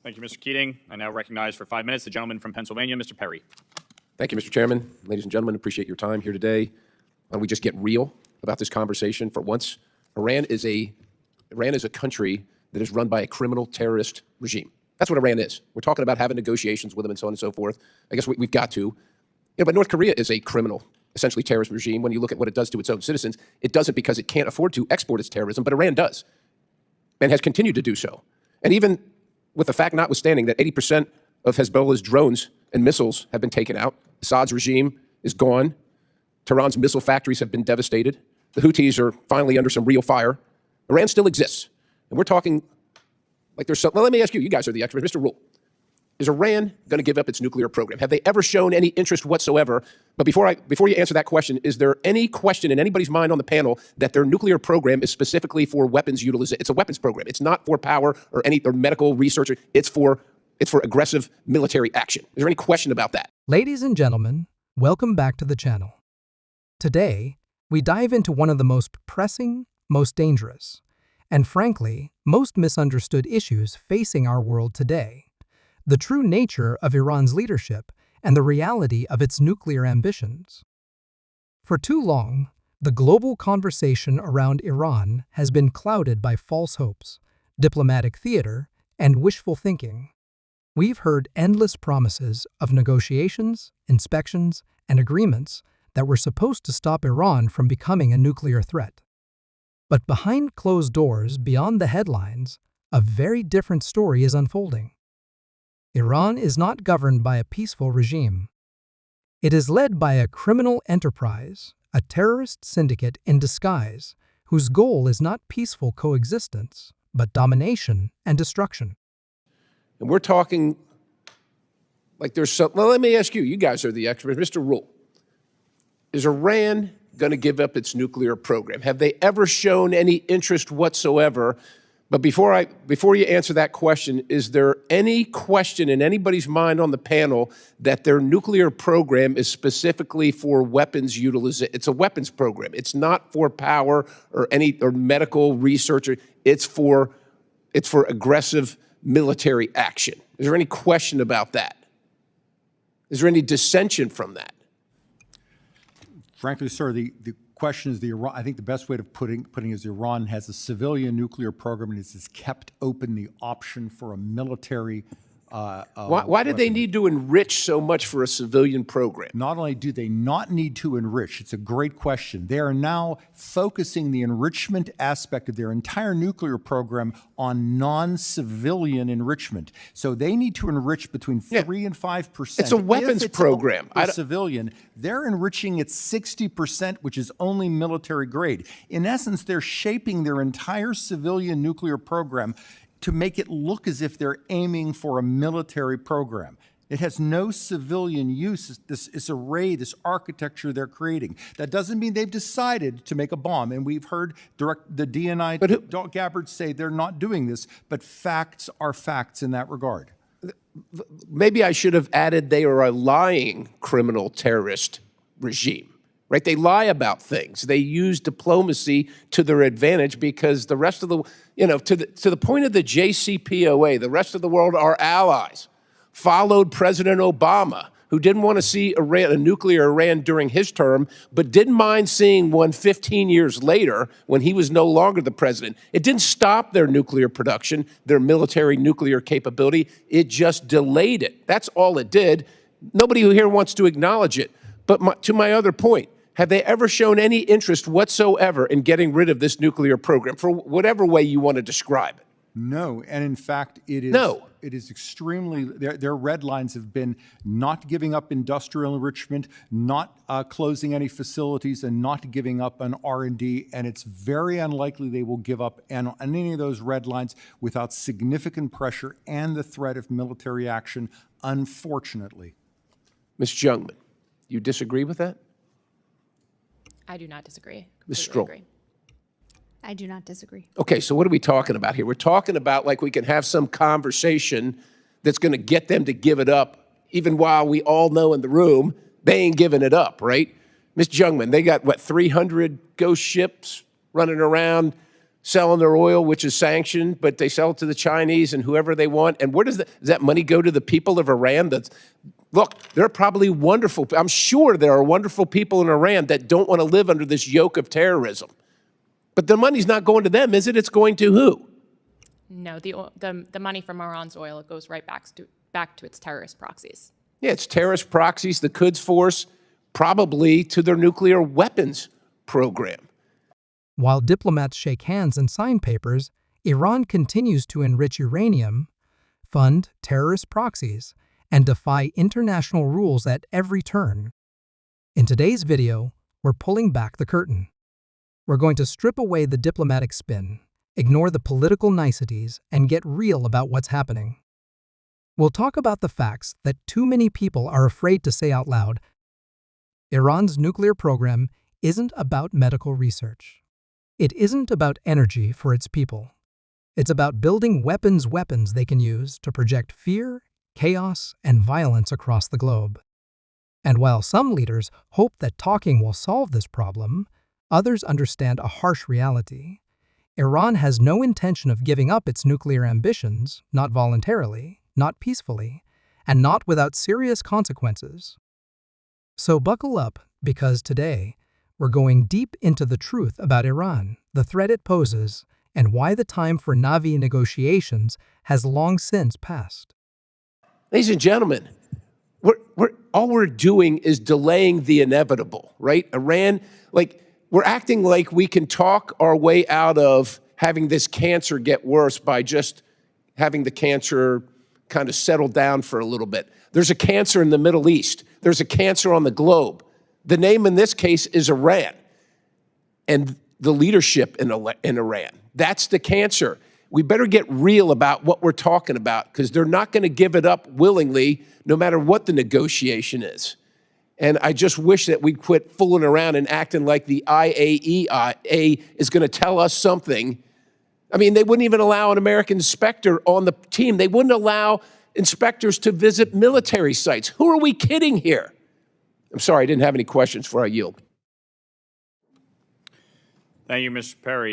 Thank you, Mr. Keating. I now recognize for 5 minutes the gentleman from Pennsylvania, Mr. Perry. Thank you, Mr. Chairman. Ladies and gentlemen, appreciate your time here today. Why don't we just get real about this conversation for once? Iran is a country that is run by a criminal terrorist regime. That's what Iran is. We're talking about having negotiations with them and so on and so forth. I guess we've got to. But North Korea is a criminal, essentially terrorist regime. When you look at what it does to its own citizens, it does it because it can't afford to export its terrorism, but Iran does and has continued to do so. And even with the fact notwithstanding that 80% of Hezbollah's drones and missiles have been taken out, Assad's regime is gone, Tehran's missile factories have been devastated, the Houthis are finally under some real fire, Iran still exists. And we're talking like there's some, well, let me ask you, you guys are the experts, Mr. Rule. Is Iran going to give up its nuclear program? Have they ever shown any interest whatsoever? But before you answer that question, is there any question in anybody's mind on the panel that their nuclear program is specifically for weapons utilization? It's a weapons program. It's not for power or medical research. It's for aggressive military action. Is there any question about that? Ladies and gentlemen, welcome back to the channel. Today, we dive into one of the most pressing, most dangerous, and frankly, most misunderstood issues facing our world today: the true nature of Iran's leadership and the reality of its nuclear ambitions. For too long, the global conversation around Iran has been clouded by false hopes, diplomatic theater, and wishful thinking. We've heard endless promises of negotiations, inspections, and agreements that were supposed to stop Iran from becoming a nuclear threat. But behind closed doors, beyond the headlines, a very different story is unfolding. Iran is not governed by a peaceful regime. It is led by a criminal enterprise, a terrorist syndicate in disguise, whose goal is not peaceful coexistence, but domination and destruction. And we're talking like there's some, well, let me ask you, you guys are the experts, Mr. Rule. Is Iran going to give up its nuclear program? Have they ever shown any interest whatsoever? But before you answer that question, is there any question in anybody's mind on the panel that their nuclear program is specifically for weapons utilization? It's a weapons program. It's not for power or medical research. It's for aggressive military action. Is there any question about that? Is there any dissension from that? Frankly, sir, the question is I think the best way of putting is Iran has a civilian nuclear program and has kept open the option for a military. Why did they need to enrich so much for a civilian program? Not only do they not need to enrich, it's a great question. They are now focusing the enrichment aspect of their entire nuclear program on non-civilian enrichment. So they need to enrich between 3 and 5%. It's a weapons program. For civilian, they're enriching at 60%, which is only military grade. In essence, they're shaping their entire civilian nuclear program to make it look as if they're aiming for a military program. It has no civilian use, this array, this architecture they're creating. That doesn't mean they've decided to make a bomb, and we've heard the DNI, Gabbard say they're not doing this, but facts are facts in that regard. Maybe I should have added they are a lying criminal terrorist regime. Right? They lie about things. They use diplomacy to their advantage because the rest of the, to the point of the JCPOA, the rest of the world, our allies, followed President Obama, who didn't want to see a nuclear Iran during his term, but didn't mind seeing one 15 years later when he was no longer the president. It didn't stop their nuclear production, their military nuclear capability. It just delayed it. That's all it did. Nobody here wants to acknowledge it. But to my other point, have they ever shown any interest whatsoever in getting rid of this nuclear program, for whatever way you want to describe it? No, and in fact, it is extremely, their red lines have been not giving up industrial enrichment, not closing any facilities, and not giving up on R&D, and it's very unlikely they will give up on any of those red lines without significant pressure and the threat of military action, unfortunately. Ms. Jungmann, you disagree with that? I do not disagree. Ms. Stroll. I do not disagree. Okay, so what are we talking about here? We're talking about like we can have some conversation that's going to get them to give it up, even while we all know in the room they ain't giving it up, right? Ms. Jungmann, they got, what, 300 ghost ships running around selling their oil, which is sanctioned, but they sell it to the Chinese and whoever they want. And where does that money go to the people of Iran? Look, there are probably wonderful, I'm sure there are wonderful people in Iran that don't want to live under this yoke of terrorism. But the money's not going to them, is it? It's going to who? No, the money from Iran's oil, it goes right back to its terrorist proxies. Yeah, it's terrorist proxies, the Quds Force, probably to their nuclear weapons program. While diplomats shake hands and sign papers, Iran continues to enrich uranium, fund terrorist proxies, and defy international rules at every turn. In today's video, we're pulling back the curtain. We're going to strip away the diplomatic spin, ignore the political niceties, and get real about what's happening. We'll talk about the facts that too many people are afraid to say out loud. Iran's nuclear program isn't about medical research. It isn't about energy for its people. It's about building weapons they can use to project fear, chaos, and violence across the globe. And while some leaders hope that talking will solve this problem, others understand a harsh reality. Iran has no intention of giving up its nuclear ambitions, not voluntarily, not peacefully, and not without serious consequences. So buckle up, because today, we're going deep into the truth about Iran, the threat it poses, and why the time for Navy negotiations has long since passed. Ladies and gentlemen, all we're doing is delaying the inevitable, right? Iran, we're acting like we can talk our way out of having this cancer get worse by just having the cancer kind of settle down for a little bit. There's a cancer in the Middle East. There's a cancer on the globe. The name in this case is Iran and the leadership in Iran. That's the cancer. We better get real about what we're talking about, because they're not going to give it up willingly, no matter what the negotiation is. And I just wish that we'd quit fooling around and acting like the IAEA is going to tell us something. I mean, they wouldn't even allow an American inspector on the team. They wouldn't allow inspectors to visit military sites. Who are we kidding here? I'm sorry, I didn't have any questions before I yield. Thank you, Mr. Perry.